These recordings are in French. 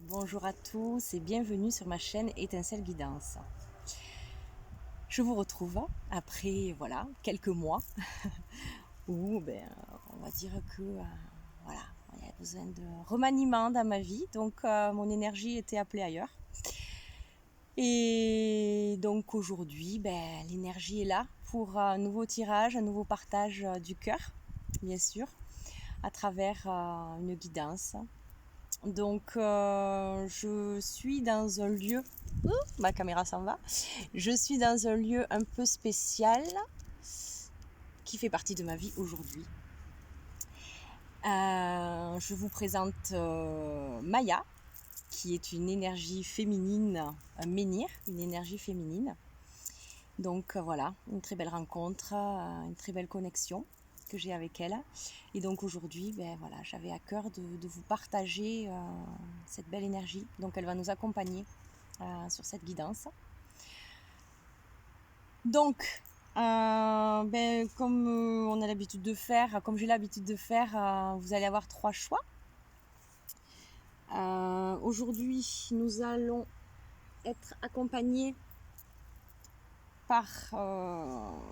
Bonjour à tous et bienvenue sur ma chaîne Étincelle Guidance. Je vous retrouve après quelques mois où on va dire que il y a besoin de remaniement dans ma vie, donc mon énergie était appelée ailleurs. Et donc aujourd'hui, l'énergie est là pour un nouveau tirage, un nouveau partage du cœur, bien sûr, à travers une guidance. Donc je suis dans un lieu, ma caméra s'en va, je suis dans un lieu un peu spécial qui fait partie de ma vie aujourd'hui. Je vous présente Maya, qui est une énergie féminine, un menhir, une énergie féminine. Donc voilà, une très belle rencontre, une très belle connexion que j'ai avec elle. Et donc aujourd'hui, j'avais à cœur de vous partager cette belle énergie. Donc elle va nous accompagner sur cette guidance. Donc, comme on a l'habitude de faire, comme j'ai l'habitude de faire, vous allez avoir 3 choix. Aujourd'hui, nous allons être accompagnés par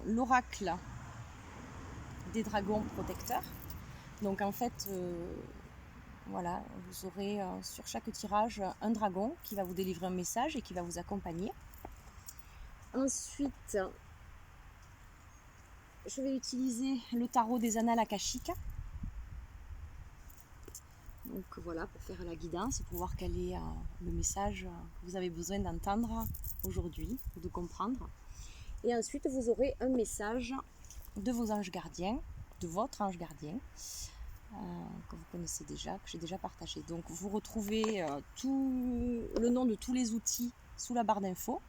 l'oracle des dragons protecteurs. Donc en fait, vous aurez sur chaque tirage un dragon qui va vous délivrer un message et qui va vous accompagner. Ensuite, je vais utiliser le tarot des annales akashiques. Donc voilà, pour faire la guidance, pour voir quel est le message que vous avez besoin d'entendre aujourd'hui, ou de comprendre. Et ensuite, vous aurez un message de vos anges gardiens, de votre ange gardien, que vous connaissez déjà, que j'ai déjà partagé. Donc vous retrouvez tout le nom de tous les outils sous la barre d'infos,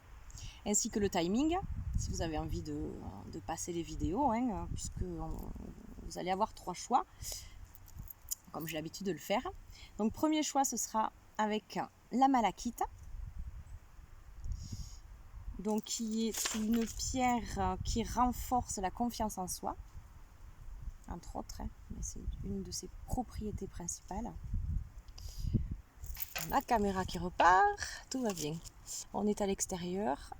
ainsi que le timing, si vous avez envie de passer les vidéos, puisque vous allez avoir 3 choix, comme j'ai l'habitude de le faire. Donc premier choix, ce sera avec la malachite, donc qui est une pierre qui renforce la confiance en soi, entre autres, mais c'est une de ses propriétés principales. La caméra qui repart, tout va bien. On est à l'extérieur.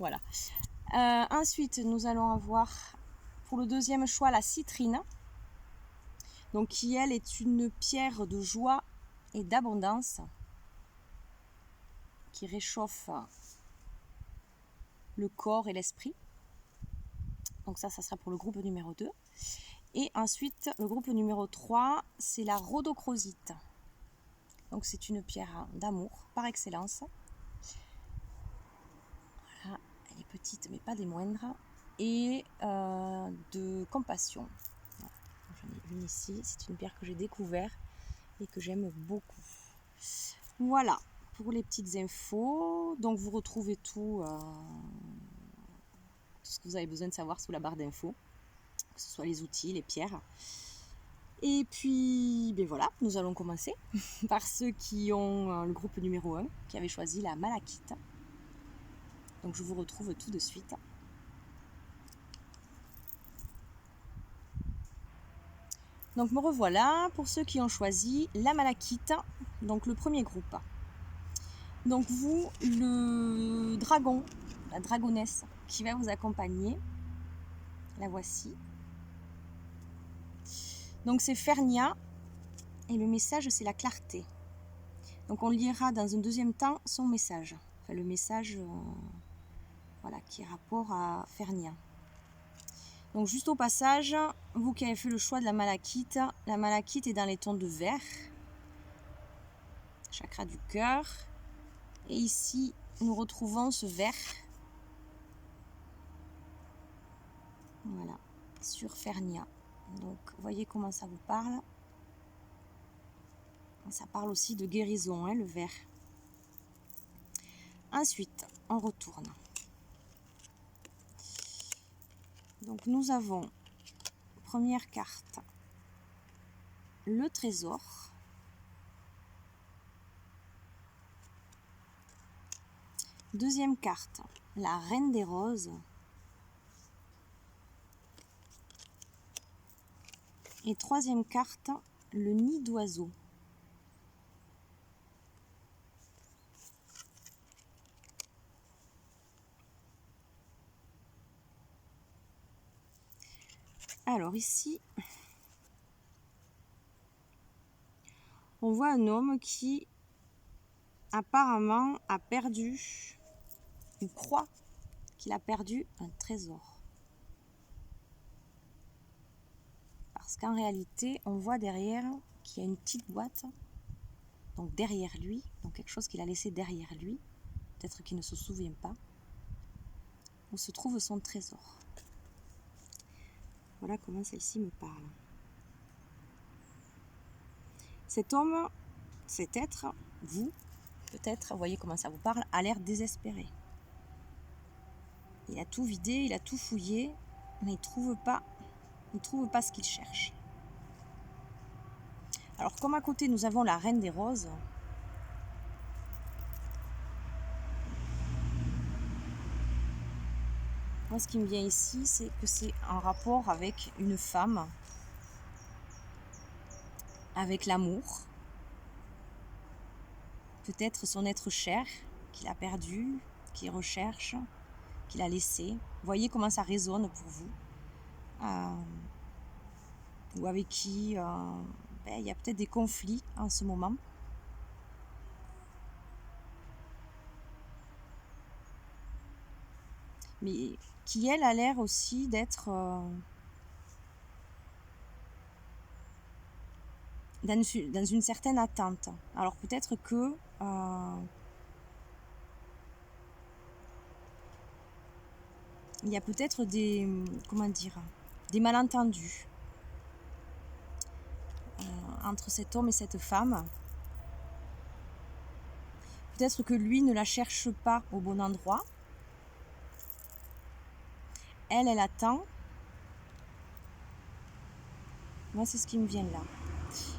Voilà. Ensuite, nous allons avoir pour le deuxième choix la citrine, donc qui elle est une pierre de joie et d'abondance qui réchauffe le corps et l'esprit. Donc ça sera pour le groupe numéro 2. Et ensuite, le groupe numéro 3, c'est la rhodochrosite. Donc c'est une pierre d'amour par excellence. Voilà, elle est petite mais pas des moindres. Et de compassion. Voilà. J'en ai une ici, c'est une pierre que j'ai découverte et que j'aime beaucoup. Voilà pour les petites infos. Donc vous retrouvez tout ce que vous avez besoin de savoir sous la barre d'infos, que ce soit les outils, les pierres. Et puis, voilà, nous allons commencer par ceux qui ont le groupe numéro 1, qui avait choisi la malachite. Donc je vous retrouve tout de suite. Donc me revoilà pour ceux qui ont choisi la malachite, donc le premier groupe. Donc vous, le dragon, la dragonesse qui va vous accompagner, la voici. Donc c'est Fernia et le message c'est la clarté. Donc on lira dans un deuxième temps son message, enfin le message qui est rapport à Fernia. Donc juste au passage, vous qui avez fait le choix de la malachite est dans les tons de vert, chakra du cœur. Et ici, nous retrouvons ce vert, voilà, sur Fernia. Donc, voyez comment ça vous parle. Ça parle aussi de guérison, le vert. Ensuite, on retourne. Donc, nous avons, première carte, le trésor. Deuxième carte, la reine des roses. Et troisième carte, le nid d'oiseau. Alors ici, on voit un homme qui apparemment a perdu, ou croit qu'il a perdu un trésor. Parce qu'en réalité, on voit derrière qu'il y a une petite boîte, donc derrière lui, donc quelque chose qu'il a laissé derrière lui, peut-être qu'il ne se souvient pas, où se trouve son trésor. Voilà comment celle-ci me parle. Cet homme, cet être, vous, peut-être, vous voyez comment ça vous parle, a l'air désespéré. Il a tout vidé, il a tout fouillé, mais il ne trouve pas ce qu'il cherche. Alors comme à côté nous avons la Reine des Roses, moi ce qui me vient ici, c'est que c'est en rapport avec une femme, avec l'amour, peut-être son être cher qu'il a perdu, qu'il recherche, qu'il a laissé. Vous voyez comment ça résonne pour vous, ou avec qui il y a peut-être des conflits en ce moment. Mais qui, elle, a l'air aussi d'être dans une certaine attente. Alors peut-être que il y a peut-être des malentendus entre cet homme et cette femme. Peut-être que lui ne la cherche pas au bon endroit. Elle attend. Moi, c'est ce qui me vient là.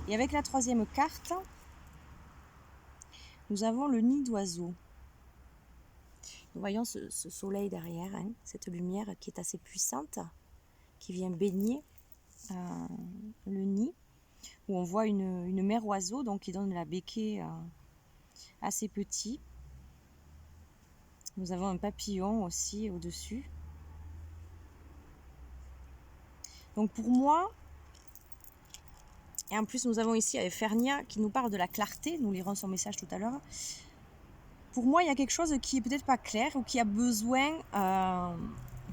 Et avec la troisième carte, nous avons le nid d'oiseau. Nous voyons ce soleil derrière, hein, cette lumière qui est assez puissante, qui vient baigner le nid, où on voit une mère oiseau donc, qui donne la béquée assez petit. Nous avons un papillon aussi au-dessus. Donc pour moi, et en plus nous avons ici avec Fernia qui nous parle de la clarté, nous lirons son message tout à l'heure. Pour moi, il y a quelque chose qui est peut-être pas clair ou qui a besoin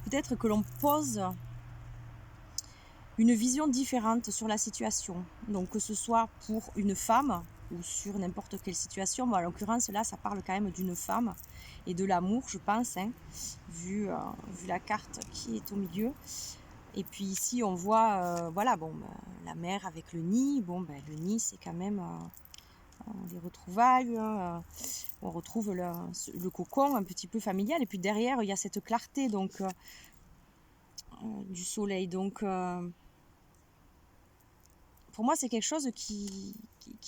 peut-être que l'on pose une vision différente sur la situation. Donc que ce soit pour une femme ou sur n'importe quelle situation. Bon, en l'occurrence, là, ça parle quand même d'une femme et de l'amour, je pense, hein, vu la carte qui est au milieu. Et puis ici, on voit la mère avec le nid. Le nid, c'est quand même des retrouvailles. On retrouve le cocon un petit peu familial. Et puis derrière, il y a cette clarté donc, du soleil. Donc, pour moi, c'est quelque chose qui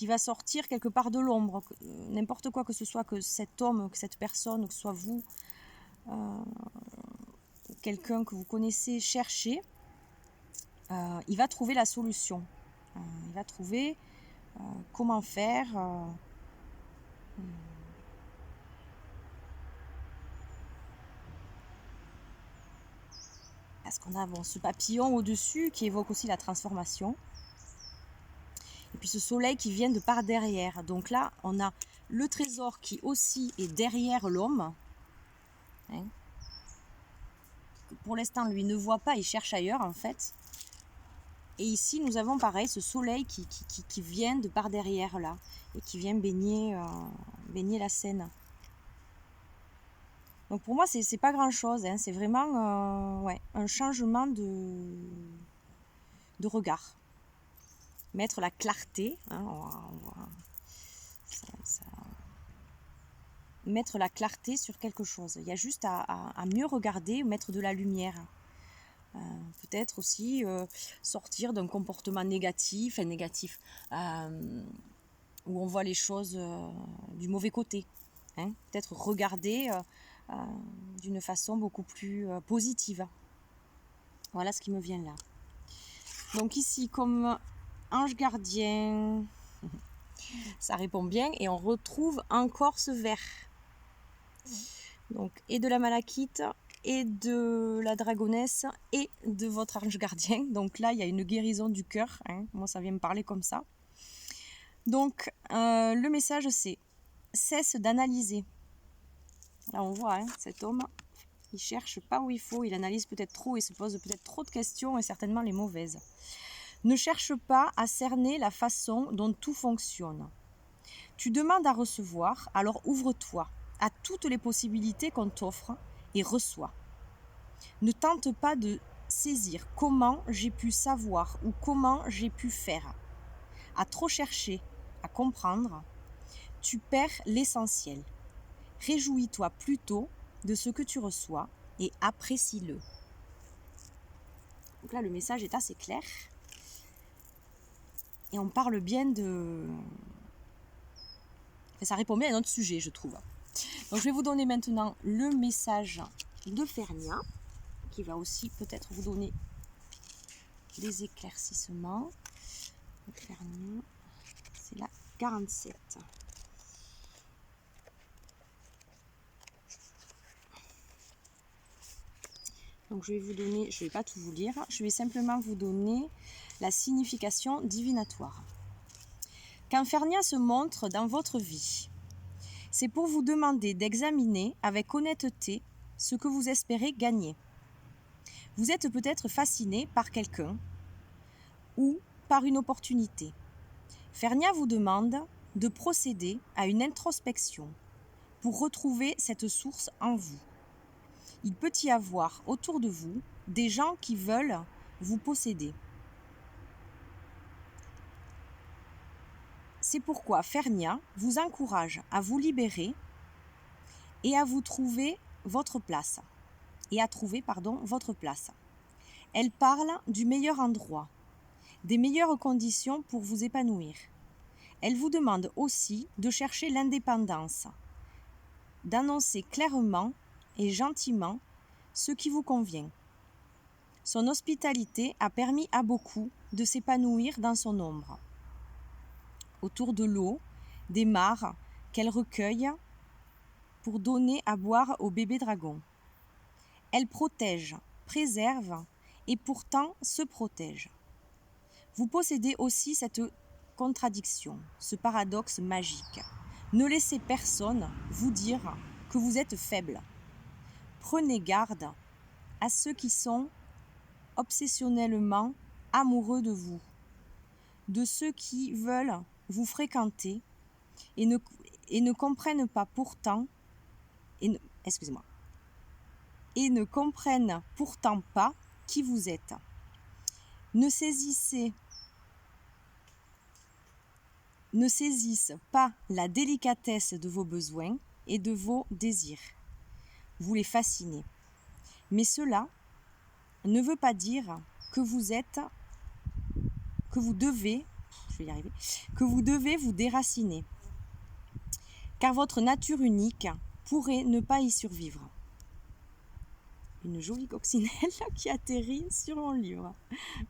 va sortir quelque part de l'ombre. N'importe quoi que ce soit, que cet homme, que cette personne, que ce soit vous, quelqu'un que vous connaissez, cherchez, il va trouver la solution. Il va trouver comment faire. Parce qu'on a ce papillon au-dessus qui évoque aussi la transformation. Et puis ce soleil qui vient de par derrière. Donc là, on a le trésor qui aussi est derrière l'homme. Hein. Pour l'instant, lui ne voit pas, il cherche ailleurs en fait. Et ici, nous avons pareil, ce soleil qui vient de par derrière là. Et qui vient baigner la scène. Donc pour moi, c'est pas grand chose. Hein. C'est vraiment un changement de regard. Mettre la clarté, hein, mettre la clarté sur quelque chose. Il y a juste à mieux regarder, mettre de la lumière. Peut-être aussi sortir d'un comportement négatif, où on voit les choses du mauvais côté. Hein. Peut-être regarder d'une façon beaucoup plus positive. Voilà ce qui me vient là. Donc ici, comme ange gardien, ça répond bien et on retrouve encore ce vert. Donc et de la malachite et de la dragonesse et de votre ange gardien. Donc là, il y a une guérison du cœur. Hein. Moi, ça vient me parler comme ça. Donc, le message, c'est « Cesse d'analyser ». Là, on voit, hein, cet homme, il cherche pas où il faut, il analyse peut-être trop, il se pose peut-être trop de questions et certainement les mauvaises. Ne cherche pas à cerner la façon dont tout fonctionne. Tu demandes à recevoir, alors ouvre-toi à toutes les possibilités qu'on t'offre et reçois. Ne tente pas de saisir comment j'ai pu savoir ou comment j'ai pu faire. À trop chercher, à comprendre, tu perds l'essentiel. Réjouis-toi plutôt de ce que tu reçois et apprécie-le. Donc là, le message est assez clair. Et on parle bien de... Et ça répond bien à notre sujet, je trouve. Donc je vais vous donner maintenant le message de Fernia, qui va aussi peut-être vous donner des éclaircissements. Fernia, c'est la 47. Donc je vais vous donner, je ne vais pas tout vous lire, je vais simplement vous donner la signification divinatoire. Quand Fernia se montre dans votre vie, c'est pour vous demander d'examiner avec honnêteté ce que vous espérez gagner. Vous êtes peut-être fasciné par quelqu'un ou par une opportunité. Fernia vous demande de procéder à une introspection pour retrouver cette source en vous. Il peut y avoir autour de vous des gens qui veulent vous posséder. C'est pourquoi Fernia vous encourage à vous libérer et à vous trouver votre place. Votre place. Elle parle du meilleur endroit, des meilleures conditions pour vous épanouir. Elle vous demande aussi de chercher l'indépendance, d'annoncer clairement et gentiment ce qui vous convient. Son hospitalité a permis à beaucoup de s'épanouir dans son ombre. Autour de l'eau, des mares qu'elle recueille pour donner à boire aux bébés dragons. Elle protège, préserve et pourtant se protège. Vous possédez aussi cette contradiction, ce paradoxe magique. Ne laissez personne vous dire que vous êtes faible. Prenez garde à ceux qui sont obsessionnellement amoureux de vous, de ceux qui veulent vous fréquenter et ne comprennent pas pourtant et ne comprennent pourtant pas qui vous êtes. Ne saisissent pas la délicatesse de vos besoins et de vos désirs. Vous les fascinez. Mais cela ne veut pas dire que vous devez vous déraciner. Car votre nature unique pourrait ne pas y survivre. Une jolie coccinelle qui atterrit sur mon livre.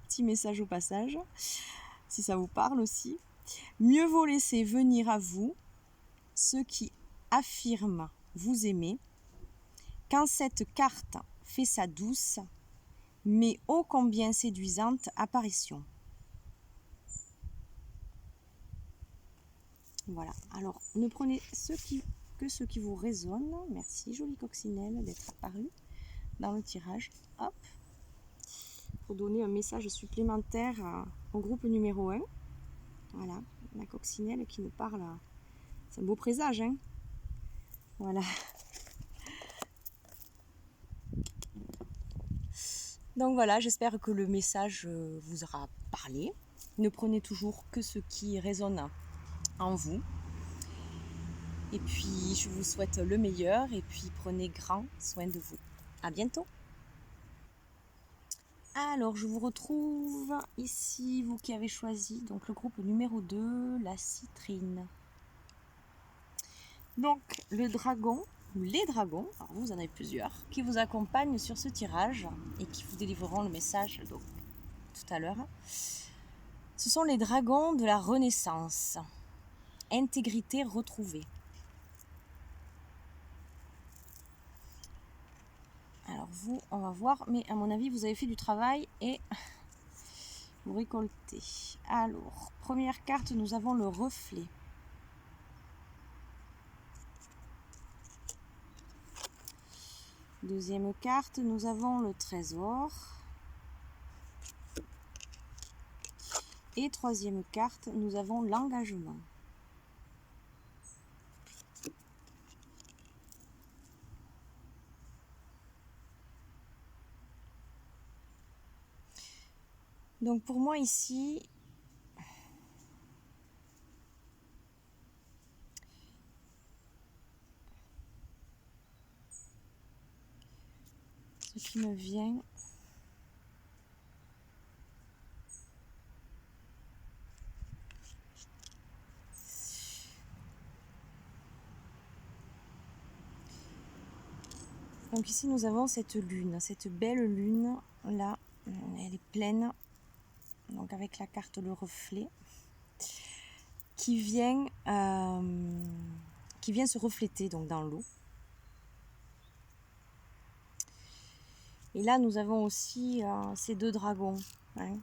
Petit message au passage, si ça vous parle aussi. Mieux vaut laisser venir à vous ceux qui affirment vous aimer, quand cette carte fait sa douce, mais ô combien séduisante apparition. Voilà, alors ne prenez que ce qui vous résonne. Merci, jolie coccinelle, d'être apparue dans le tirage. Hop, pour donner un message supplémentaire au groupe numéro 1. Voilà, la coccinelle qui nous parle. C'est un beau présage, hein? Voilà. Donc voilà, j'espère que le message vous aura parlé. Ne prenez toujours que ce qui résonne en vous. Et puis, je vous souhaite le meilleur et puis prenez grand soin de vous. À bientôt. Alors, je vous retrouve ici, vous qui avez choisi donc le groupe numéro 2, la citrine. Donc, le dragon, ou les dragons, alors vous en avez plusieurs, qui vous accompagnent sur ce tirage et qui vous délivreront le message donc, tout à l'heure. Ce sont les dragons de la Renaissance. Intégrité retrouvée. Alors, vous, on va voir. Mais à mon avis, vous avez fait du travail et vous récoltez. Alors, première carte, nous avons le reflet. Deuxième carte, nous avons le trésor. Et troisième carte, nous avons l'engagement. Donc pour moi ici, ce qui me vient, donc ici nous avons cette lune, cette belle lune là, elle est pleine, donc avec la carte le reflet, qui vient se refléter donc dans l'eau. Et là nous avons aussi ces deux dragons. Hein,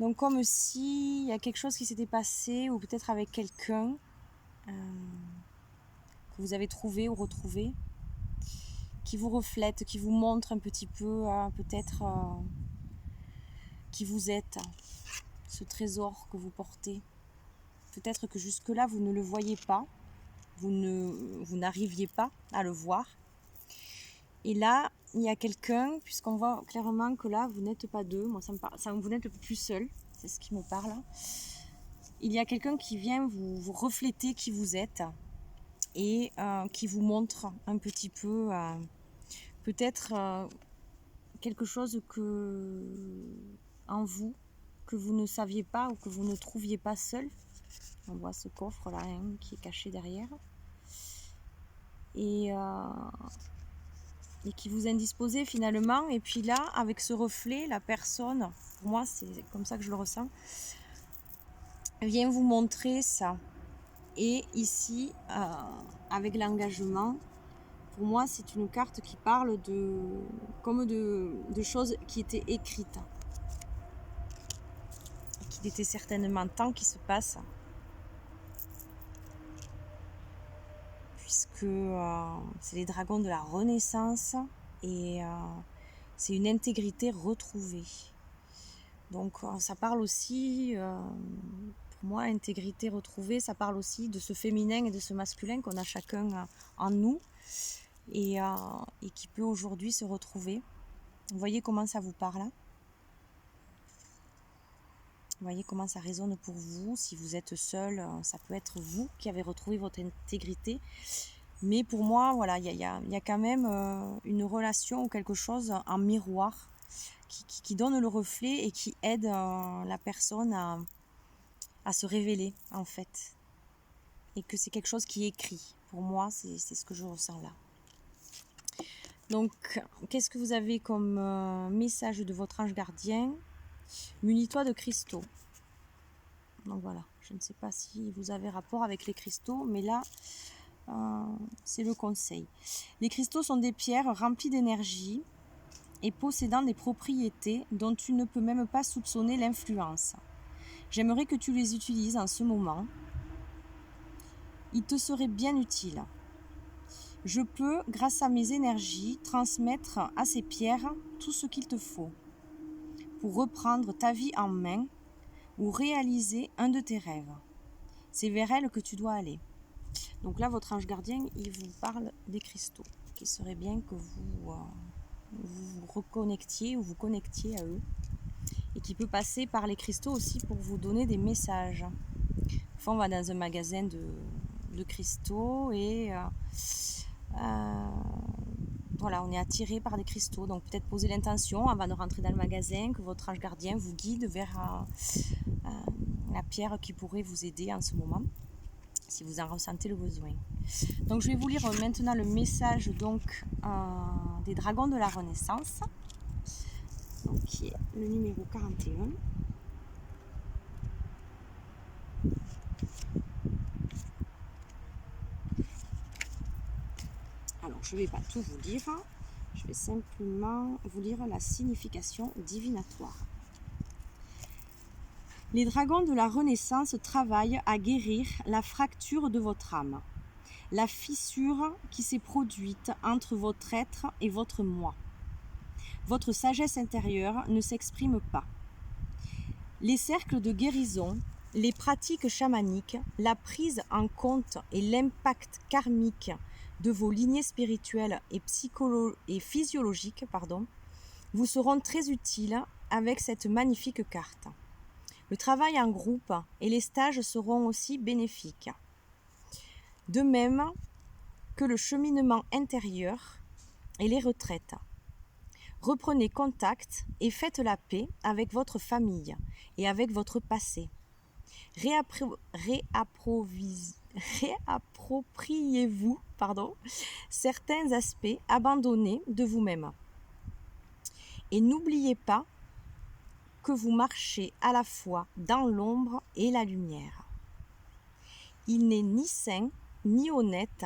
donc comme si il y a quelque chose qui s'était passé, ou peut-être avec quelqu'un que vous avez trouvé ou retrouvé, qui vous reflète, qui vous montre un petit peu peut-être qui vous êtes, ce trésor que vous portez. Peut-être que jusque-là vous ne le voyez pas, vous n'arriviez pas à le voir. Et là, il y a quelqu'un, puisqu'on voit clairement que là, vous n'êtes pas deux, moi ça me parle, vous n'êtes plus seul, c'est ce qui me parle. Il y a quelqu'un qui vient vous refléter qui vous êtes et qui vous montre un petit peu, peut-être quelque chose en vous que vous ne saviez pas ou que vous ne trouviez pas seul. On voit ce coffre là qui est caché derrière. Et qui vous indisposait finalement. Et puis là, avec ce reflet, la personne, pour moi c'est comme ça que je le ressens, vient vous montrer ça. Et ici, avec l'engagement, pour moi c'est une carte qui parle de choses qui étaient écrites. Qu'il était certainement temps qui se passe. Puisque c'est les dragons de la Renaissance et c'est une intégrité retrouvée. Donc ça parle aussi, pour moi, intégrité retrouvée, ça parle aussi de ce féminin et de ce masculin qu'on a chacun en nous et qui peut aujourd'hui se retrouver. Vous voyez comment ça vous parle, hein? Vous voyez comment ça résonne pour vous. Si vous êtes seul, ça peut être vous qui avez retrouvé votre intégrité. Mais pour moi, voilà, il y a quand même une relation ou quelque chose en miroir qui donne le reflet et qui aide la personne à se révéler, en fait. Et que c'est quelque chose qui est écrit. Pour moi, c'est ce que je ressens là. Donc, qu'est-ce que vous avez comme message de votre ange gardien? Munis-toi de cristaux. Donc voilà, je ne sais pas si vous avez rapport avec les cristaux, mais là, c'est le conseil. Les cristaux sont des pierres remplies d'énergie et possédant des propriétés dont tu ne peux même pas soupçonner l'influence. J'aimerais que tu les utilises en ce moment. Ils te seraient bien utiles. Je peux, grâce à mes énergies, transmettre à ces pierres tout ce qu'il te faut pour reprendre ta vie en main ou réaliser un de tes rêves. C'est vers elles que tu dois aller. Donc là, votre ange gardien, il vous parle des cristaux, qu'il serait bien que vous vous reconnectiez ou vous connectiez à eux, et qui peut passer par les cristaux aussi pour vous donner des messages. Enfin, on va dans un magasin de cristaux et voilà, on est attiré par des cristaux. Donc peut-être poser l'intention avant de rentrer dans le magasin que votre ange gardien vous guide vers la pierre qui pourrait vous aider en ce moment, si vous en ressentez le besoin. Donc je vais vous lire maintenant le message donc des dragons de la Renaissance, donc, qui est le numéro 41. je ne vais pas tout vous lire. Je vais simplement vous lire la signification divinatoire. Les dragons de la Renaissance travaillent à guérir la fracture de votre âme, la fissure qui s'est produite entre votre être et votre moi. Votre sagesse intérieure ne s'exprime pas. Les cercles de guérison, les pratiques chamaniques, la prise en compte et l'impact karmique de vos lignées spirituelles et physiologiques vous seront très utiles avec cette magnifique carte. Le travail en groupe et les stages seront aussi bénéfiques. De même que le cheminement intérieur et les retraites. Reprenez contact et faites la paix avec votre famille et avec votre passé. Réappropriez-vous certains aspects abandonnés de vous-même. Et n'oubliez pas que vous marchez à la fois dans l'ombre et la lumière. Il n'est ni sain ni honnête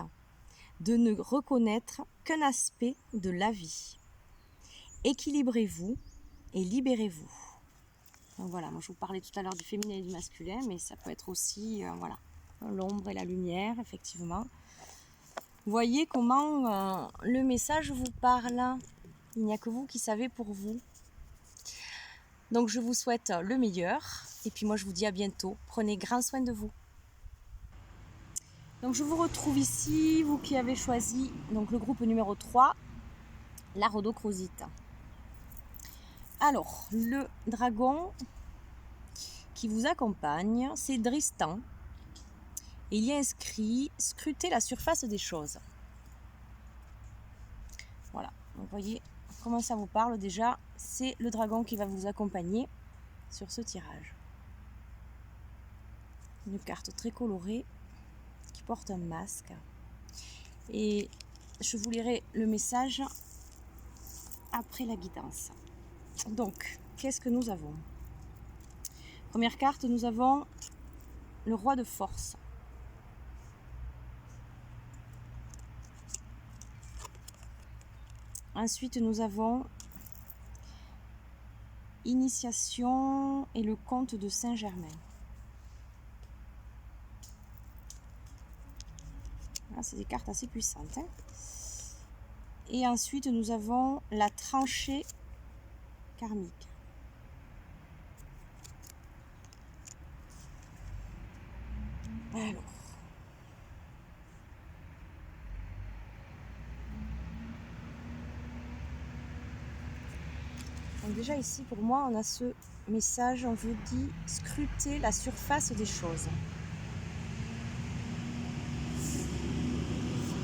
de ne reconnaître qu'un aspect de la vie. Équilibrez-vous et libérez-vous. Donc voilà, moi je vous parlais tout à l'heure du féminin et du masculin, mais ça peut être aussi l'ombre et la lumière, effectivement. Vous voyez comment le message vous parle. Il n'y a que vous qui savez pour vous. Donc je vous souhaite le meilleur. Et puis moi je vous dis à bientôt. Prenez grand soin de vous. Donc je vous retrouve ici, vous qui avez choisi donc, le groupe numéro 3, la rhodochrosite. Alors, le dragon qui vous accompagne, c'est Dristan. Et il y a inscrit « Scrutez la surface des choses ». Voilà, vous voyez comment ça vous parle déjà. C'est le dragon qui va vous accompagner sur ce tirage. Une carte très colorée qui porte un masque. Et je vous lirai le message après la guidance. Donc, qu'est-ce que nous avons? Première carte, nous avons le roi de force. Ensuite, nous avons initiation et le comte de Saint-Germain. Ah, c'est des cartes assez puissantes. Et ensuite, nous avons la tranchée karmique. Alors. Donc déjà ici, pour moi, on a ce message, on vous dit scruter la surface des choses.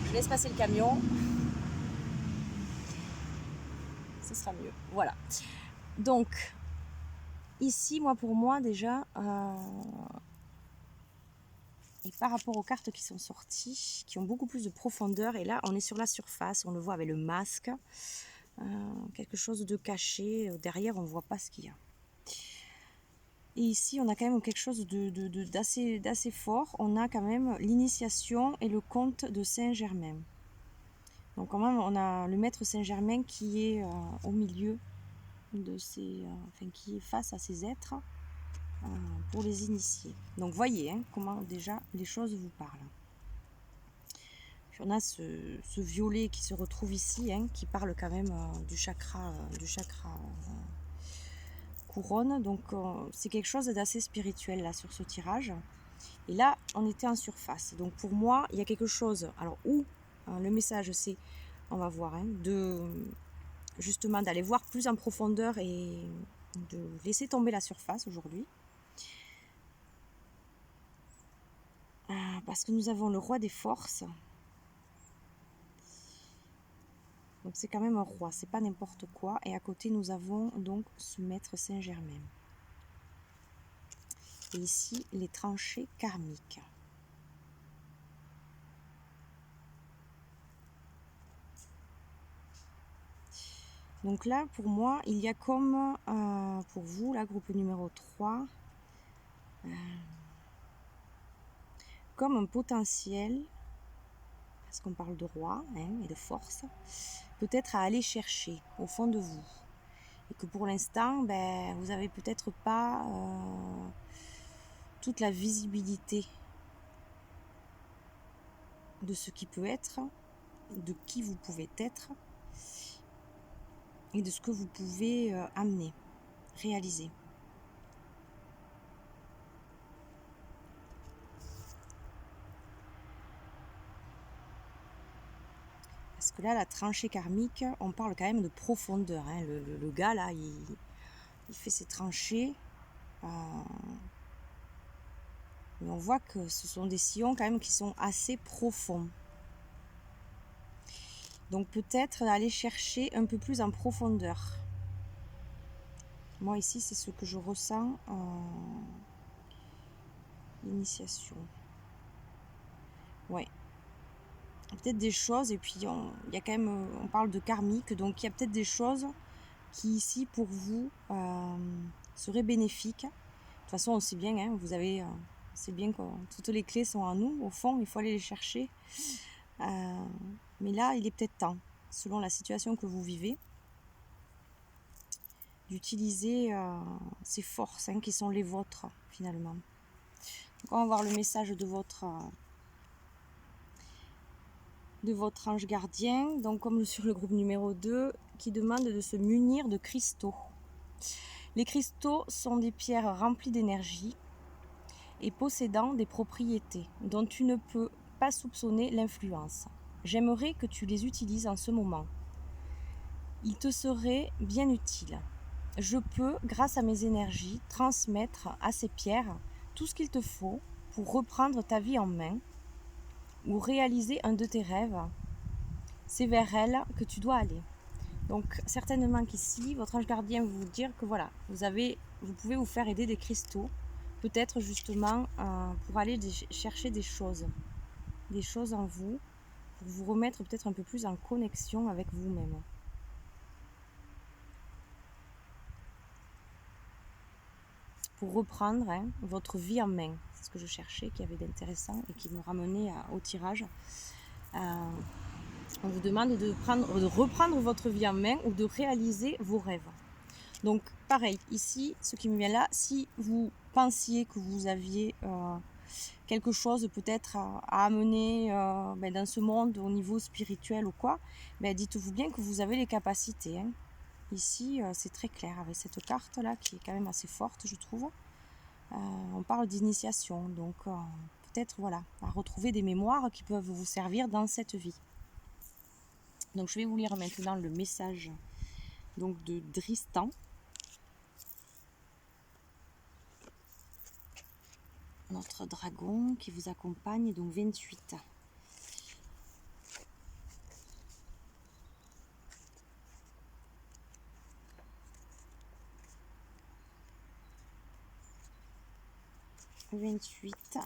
Je laisse passer le camion. Ce sera mieux. Voilà. Donc, ici, pour moi, déjà, et par rapport aux cartes qui sont sorties, qui ont beaucoup plus de profondeur, et là, on est sur la surface, on le voit avec le masque, quelque chose de caché. Derrière, on ne voit pas ce qu'il y a. Et ici, on a quand même quelque chose d'assez fort. On a quand même l'initiation et le comte de Saint-Germain. Donc quand même, on a le maître Saint-Germain qui est au milieu de ces, qui est face à ces êtres pour les initier. Donc voyez comment déjà les choses vous parlent. Puis on a ce violet qui se retrouve ici, qui parle quand même du chakra couronne. Donc c'est quelque chose d'assez spirituel là sur ce tirage. Et là, on était en surface. Donc pour moi, il y a quelque chose. Alors où le message, c'est, on va voir, justement d'aller voir plus en profondeur et de laisser tomber la surface aujourd'hui. Parce que nous avons le roi des forces. Donc c'est quand même un roi, c'est pas n'importe quoi. Et à côté, nous avons donc ce maître Saint-Germain. Et ici, les tranchées karmiques. Donc là, pour moi, il y a comme, pour vous, la groupe numéro 3, comme un potentiel parce qu'on parle de roi et de force, peut-être à aller chercher au fond de vous. Et que pour l'instant, vous n'avez peut-être pas toute la visibilité de ce qui peut être, de qui vous pouvez être et de ce que vous pouvez amener, réaliser. Parce que là, la tranchée karmique, on parle quand même de profondeur. Le gars, là, il fait ses tranchées. Et on voit que ce sont des sillons quand même qui sont assez profonds. Donc peut-être aller chercher un peu plus en profondeur. Moi ici, c'est ce que je ressens en initiation. Ouais. Peut-être des choses, et puis il y a quand même, on parle de karmique, donc il y a peut-être des choses qui ici pour vous seraient bénéfiques. De toute façon, on sait bien, vous avez, c'est bien que toutes les clés sont à nous, au fond, il faut aller les chercher. Mais là, il est peut-être temps, selon la situation que vous vivez, d'utiliser ces forces qui sont les vôtres, finalement. Donc, on va voir le message de votre ange gardien, donc comme sur le groupe numéro 2, qui demande de se munir de cristaux. Les cristaux sont des pierres remplies d'énergie et possédant des propriétés dont tu ne peux pas soupçonner l'influence. J'aimerais que tu les utilises en ce moment. Il te serait bien utile. Je peux, grâce à mes énergies, transmettre à ces pierres tout ce qu'il te faut pour reprendre ta vie en main ou réaliser un de tes rêves. C'est vers elles que tu dois aller. Donc certainement qu'ici, votre ange gardien va vous dire que voilà, vous pouvez vous faire aider des cristaux, peut-être justement pour aller chercher des choses en vous, pour vous remettre peut-être un peu plus en connexion avec vous-même. Pour reprendre votre vie en main. C'est ce que je cherchais, qui avait d'intéressant et qui me ramenait au tirage. On vous demande de reprendre votre vie en main ou de réaliser vos rêves. Donc pareil, ici, ce qui me vient là, si vous pensiez que vous aviez quelque chose peut-être à amener dans ce monde au niveau spirituel ou quoi, dites-vous bien que vous avez les capacités. Ici, c'est très clair avec cette carte-là qui est quand même assez forte, je trouve. On parle d'initiation, donc peut-être voilà, à retrouver des mémoires qui peuvent vous servir dans cette vie. Donc je vais vous lire maintenant le message donc, de Dristan. Notre dragon qui vous accompagne, donc 28.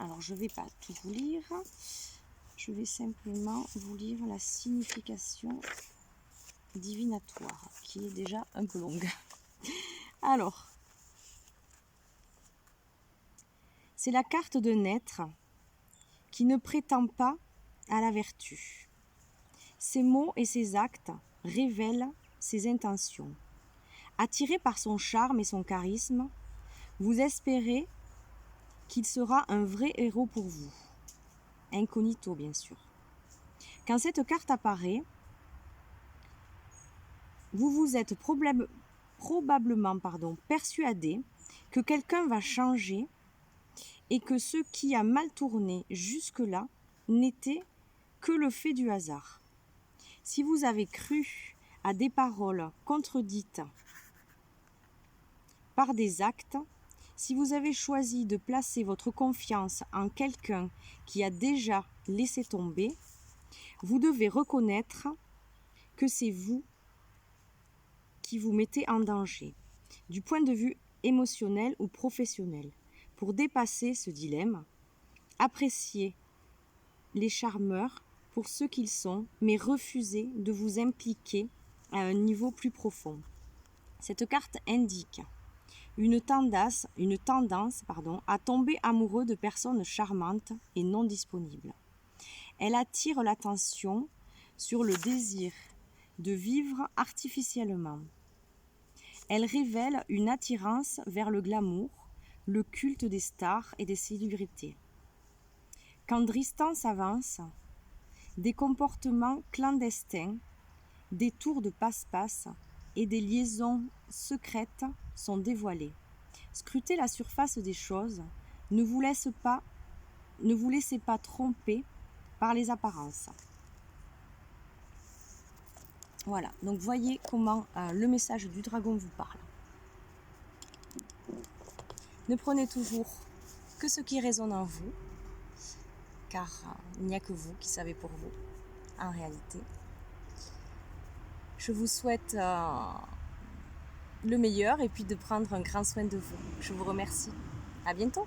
Alors je ne vais pas tout vous lire, je vais simplement vous lire la signification divinatoire qui est déjà un peu longue. Alors, c'est la carte d'un être qui ne prétend pas à la vertu. Ses mots et ses actes révèlent ses intentions. Attiré par son charme et son charisme, vous espérez qu'il sera un vrai héros pour vous. Incognito, bien sûr. Quand cette carte apparaît, vous vous êtes probablement persuadé que quelqu'un va changer et que ce qui a mal tourné jusque-là n'était que le fait du hasard. Si vous avez cru à des paroles contredites par des actes, si vous avez choisi de placer votre confiance en quelqu'un qui a déjà laissé tomber, vous devez reconnaître que c'est vous qui vous mettez en danger, du point de vue émotionnel ou professionnel. Pour dépasser ce dilemme, appréciez les charmeurs pour ce qu'ils sont, mais refusez de vous impliquer à un niveau plus profond. Cette carte indique une tendance à tomber amoureux de personnes charmantes et non disponibles. Elle attire l'attention sur le désir de vivre artificiellement. Elle révèle une attirance vers le glamour, le culte des stars et des célébrités. Quand Dristan s'avance, des comportements clandestins, des tours de passe-passe et des liaisons secrètes sont dévoilés. Scrutez la surface des choses, ne vous laissez pas tromper par les apparences. Voilà, donc voyez comment le message du dragon vous parle. Ne prenez toujours que ce qui résonne en vous, car il n'y a que vous qui savez pour vous, en réalité. Je vous souhaite le meilleur et puis de prendre un grand soin de vous. Je vous remercie. À bientôt.